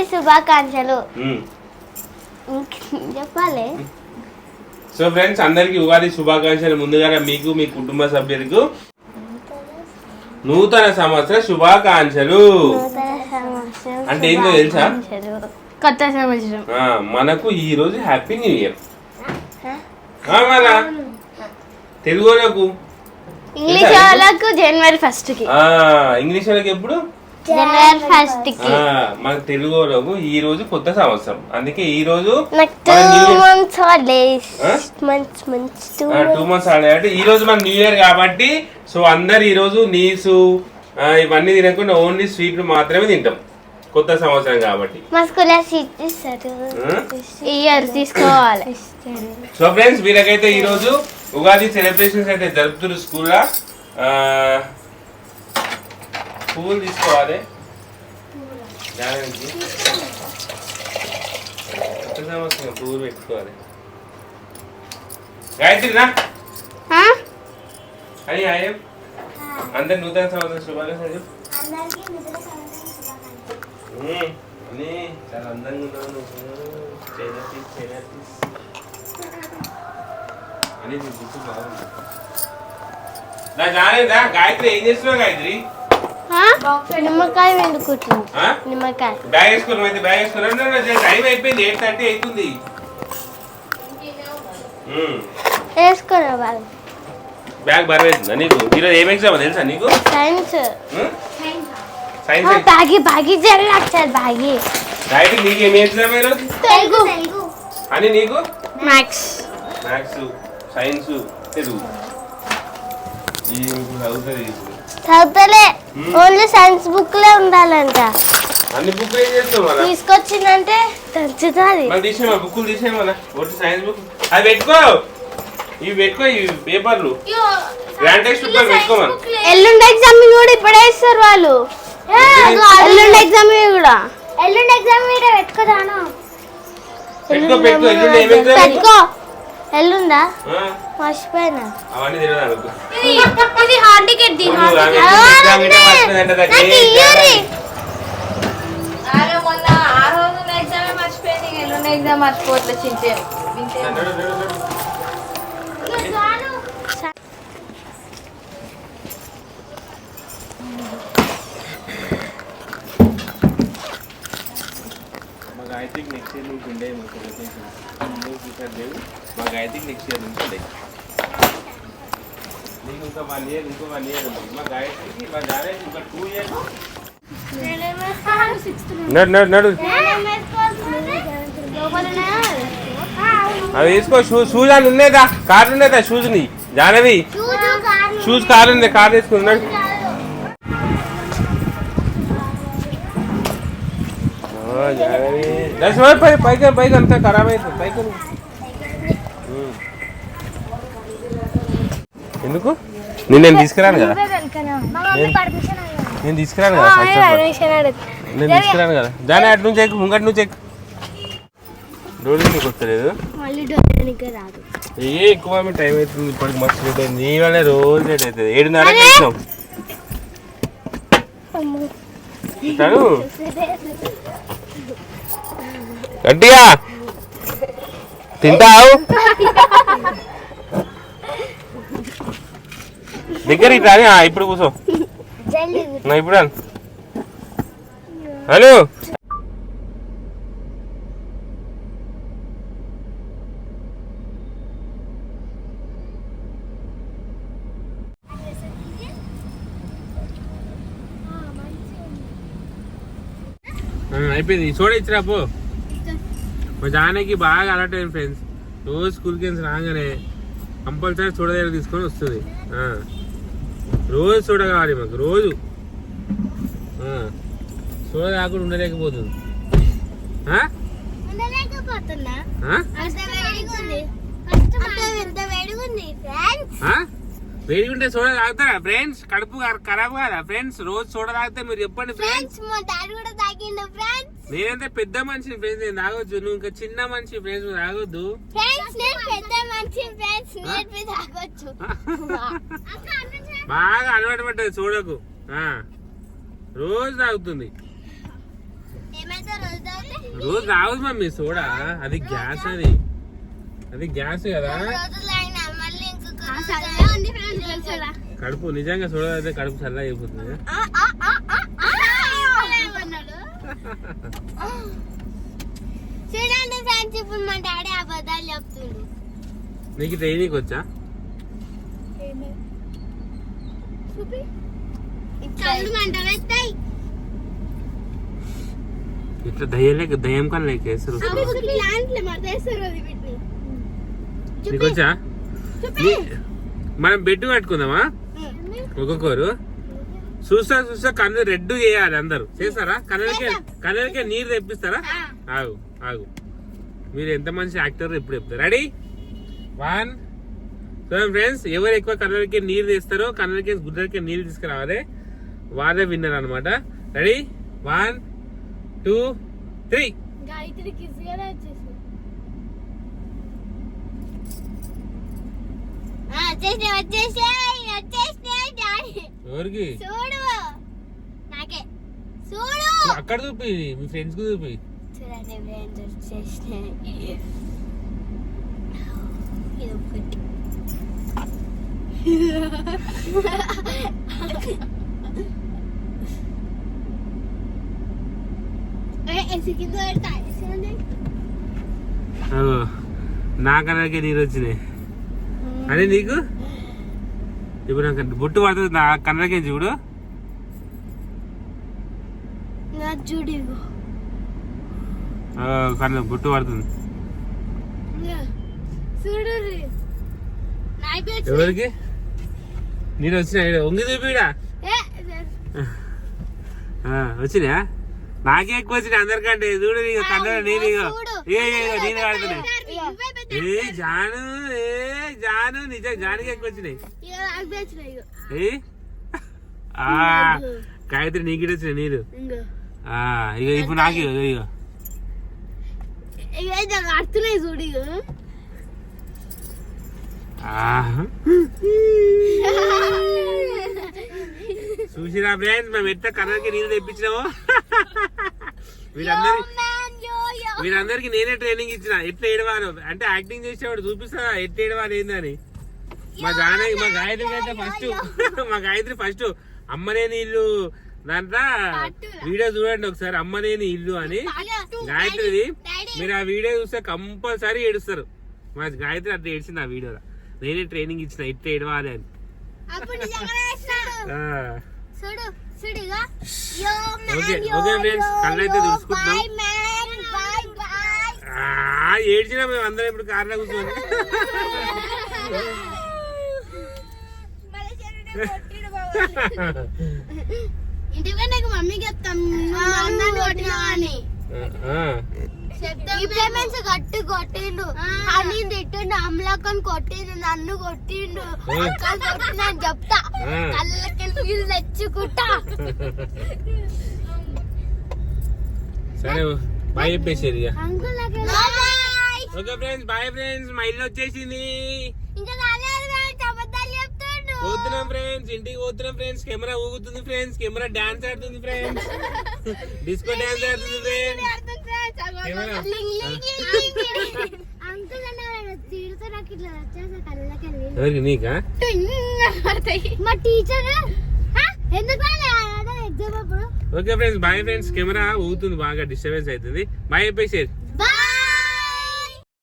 ఉగాది శుభాకాంక్షలు చెప్పాలి. So friends అందరికి ఉగాది శుభాకాంక్షలు. ముందుగా మీకు మీ కుటుంబ సభ్యులకు నూతన సంవత్సర శుభాకాంక్షలు. అంటే ఏంటో తెలుసా? కొత్త సంవత్సరం. మనకు ఈ రోజు హ్యాపీ న్యూ ఇయర్. మన తెలుగు వాళ్ళకు, ఇంగ్లీష్ వాళ్ళకు జనవరి 1 కి, ఇంగ్లీష్ వాళ్ళకి ఎప్పుడు జనవరి 1 కి. మన తెలుగు వాళ్ళకు ఈ రోజు కొత్త సంవత్సరం. అందుకే ఈ రోజు 2 months హాలిడేస్. అంటే ఈ రోజు మన న్యూ ఇయర్ కాబట్టి సో అందరు ఈ రోజు నీసు ఇవన్నీ తినకుండా ఓన్లీ స్వీట్లు మాత్రమే తింటాం కొత్త సంవత్సరం కాబట్టి. మా స్కూల్ స్వీట్ ఇస్తారు, ఇయర్ తీసుకోవాలి. సో ఫ్రెండ్స్ వీళ్ళకైతే ఈ రోజు ఉగాది సెలబ్రేషన్స్ అయితే జరుపుతున్నారు స్కూల్లో. పువ్వులు తీసుకోవాలి, కొత్త సంవత్సరం పువ్వులు పెట్టుకోవాలి. గాయత్రి రా అని ఆయన అందరు నూతన సంవత్సరం శుభాకాంక్షలు. చాలా అందంగా ఉన్నాను అని గుర్తు బాగుంది. గాయత్రి ఏం చేస్తున్నావు? గాయత్రి నిమ్మకాయ వండుకుంటుంది. నిమ్మకాయ బ్యాగ్ వేసుకున్నాం. అయితే బ్యాగ్ వేసుకున్నాం. టైం అయిపోయింది, 8:30 అవుతుంది. వేసుకున్నా వాళ్ళు. బ్యాగ్ బరువైతుందా నీకు? ఈరోజు ఏం ఎగ్జామ్ తెలుసా నీకు? సైన్స్. సైన్స్ బ్యాగి బ్యాగి జరగాలి. బ్యాగి గాయత్రి నీకు ఏం ఎగ్జామ్ ఈరోజు? తెలుగు. అని నీకు మ్యాథ్స్, సైన్స్, తెలుగు. చదువుతలే, ఓన్లీ సైన్స్ బుక్ లే ఉండాలంట. అన్ని బుక్ ఏం చేస్తావు? తీసుకొచ్చిందంటే తంచుతుంది. బుక్కులు తీసేయమన్నా. ఒకటి సైన్స్ బుక్ అది పెట్టుకో, ఇవి పెట్టుకో, ఇవి పేపర్లు గ్రాండ్ టెక్స్ట్ పేపర్ పెట్టుకోమని. ఎల్లుండి ఎగ్జామ్ కూడా ఇప్పుడే ఇస్తారు వాళ్ళు. ఎల్లుండి ఎగ్జామ్ కూడా పెట్టుకోదాను. పెట్టుకో. ఎల్లుండా మర్చిపోయినా. అవన్నీ తెలియదు. ఇది హాల్ టికెట్. ఎగ్జామ్ మర్చిపోవట్లే. మా గాయత్రికి నెక్స్ట్ ఇయర్ నుంచి ఉండే లేవు. మా గాయత్రికి నెక్స్ట్ ఇయర్ నుంచి ఉండే. నీకు ఇంకా 1 year, ఇంకో 1 year ఉంది. మా గాయత్రికి మా జానేకి ఇంకా 2 years. నడు అవి వేసుకో. షూస్ అని ఉన్నాయిదా? కార్లు ఉన్నాయిదా? షూస్ ని జానవి షూస్ కారు ఉంది. కారు వేసుకున్నాడు. పైకి అంతా ఖరాబ్ అవుతుంది. పైకి ఎందుకు? నేను తీసుకురాను కదా, నేను తీసుకురాను కదా, నేను తీసుకురాను కదా. దాని అటు నుంచి ఎక్కువ, ముంగటి నుంచి ఎక్కువ. డోర్ నీకు వస్తలేదు. ఏ ఎక్కువ టైం అవుతుంది. ఇప్పటికి మస్తు లేట్ అయింది. నీ వల్ల రోజు లేట్ అవుతుంది. 7:30 వచ్చినాం. గట్టిగా తింటావు. దగ్గర ఇట్లా ఇప్పుడు కూర్చో. ఇప్పుడు హలో అయిపోయింది. సోడా ఇచ్చిరా పో. మా జానకి బాగా అలర్ట్ అయింది ఫ్రెండ్స్. రోజు స్కూల్కి రాగానే కంపల్సరీ సోడా దగ్గర తీసుకొని వస్తుంది. రోజు సోడా కావాలి మాకు. రోజు సోడా కాకుండా ఉండలేకపోతుంది. వేడిగుంటే సోడా తాగుతారా ఫ్రెండ్స్? కడుపు ఖరాబ్ కాదా ఫ్రెండ్స్? రోజు సోడా తాగితే మీరు చెప్పండి ఫ్రెండ్స్. నేనంటే పెద్ద మనిషి ఫ్రెండ్స్, నేను తాగొచ్చు. నువ్వు ఇంకా చిన్న మనిషి ఫ్రెండ్స్, నువ్వు తాగొద్దు. బాగా అలవాటు పడ్డది సోడాకు. రోజు తాగుతుంది. రోజు రావు మమ్మీ సోడా, అది గ్యాస్, అది గ్యాస్ కదా. కడుపు నిజంగా సోడా అయితే కడుపు చల్లగా అయిపోతుంది. చూడండి ఫ్రెండ్స్, ఇప్పుడు మా డాడీ అబద్ధాలు చెప్తుండు. నీకు ట్రైనింగ్ వచ్చా? ఇట్లా దయ్యం కన్నా లేక వేస్తారు. నీకు వచ్చా? మనం బెడ్ కట్టుకుందామా ఒక్కొక్కరు? చూస్తా కన్ను రెడ్ చేయాలి అందరు. చేస్తారా? కన్నెలకే నీరు తెప్పిస్తారా? ఆగు మీరు ఎంత మంచి యాక్టర్ ఇప్పుడు చెప్తారు. రెడీ 1. సో ఫ్రెండ్స్, ఎవరు ఎక్కువ కన్నెలకి నీరు తీస్తారో, కన్నెలకి గుడ్డలకి నీళ్ళు తీసుకురావాలి, వారే విన్నర్ అనమాట. రెడీ 1, 2, 3. ఎవరికి? అక్కడ చూపి, మీ ఫ్రెండ్స్ కు చూపి. నా కన్నకి నీరు వచ్చినాయి అని నీకు. ఇప్పుడు నాకు బొట్టు పడుతుంది నా కన్నకే. చూడు కన్న బొట్టు పడుతుంది. ఎవరికి నీరు వచ్చినాయి? ఒంగి చూపిడా వచ్చినా? నాకే ఎక్కువ వచ్చినాయి అందరికంటే. చూడు నీకు కన్న నేను నేను ఆడుతున్నాయి. జాను నిజం జానికి ఎక్కువ వచ్చినాయి. గాయత్రి నీకు వచ్చినాయి నీరు. ఇక ఇప్పుడు నాకు ఇక ఆడుతున్నాయి చూడు. చూసినా ఫ్రెండ్స్, మేము ఎట్లా కన్నకి నీళ్ళు తెప్పించినామో. వీళ్ళందరికి నేనే ట్రైనింగ్ ఇచ్చిన ఎట్లా ఏడవారు అంటే. యాక్టింగ్ చేసేవాడు చూపిస్తా ఎట్లా ఏడవాలి ఏందని. మా గాయత్రికి అయితే మా గాయత్రి ఫస్ట్ అమ్మనే నీళ్ళు దాంట్లో వీడియో చూడండి ఒకసారి, అమ్మనేని ఇల్లు అని గాయత్రిది. మీరు ఆ వీడియో చూస్తే కంపల్సరీ ఏడుస్తారు. మా గాయత్రి అట్లా ఏడ్చింది ఆ వీడియోలో. నేనే ట్రైనింగ్ ఇచ్చిన ఇట్లా ఏడవాలి అని. ఓకే ఫ్రెండ్స్, కళ్ళు అయితే చూసుకుంటున్నాం. ఏడ్చినా మేము అందరం ఇప్పుడు కార్లో కూర్చోండి. ఇంటికన్నా మమ్మీకి చెప్తాం గట్టి కొట్టిండు, అని తిట్టిండు, అమలాకని కొట్టిండు, నన్ను కొట్టిండు, కొట్టిన చెప్తా. కళ్ళకెళ్ళి నీళ్ళు తెచ్చుకుంటా. సరే బాయ్ చెప్పేసేది. Okay friends, bye friends. మా ఇల్లు వచ్చేసింది. పోతున్నాం ఫ్రెండ్స్, ఇంటికి పోతున్నాం ఫ్రెండ్స్. కెమెరా ఊగుతుంది ఫ్రెండ్స్, కెమెరా డాన్స్ ఆడుతుంది ఫ్రెండ్స్, డిస్కో డాన్స్ ఆడుతుంది ఫ్రెండ్స్. ఎవరికి? నీకా? మా టీచర్ ఎందుకు ఎగ్జామ్ అప్పుడు. Okay friends, bye friends. Camera ఊగుతుంది బాగా, డిస్టర్బెన్స్ అవుతుంది. బాయ్ చెప్పేసి.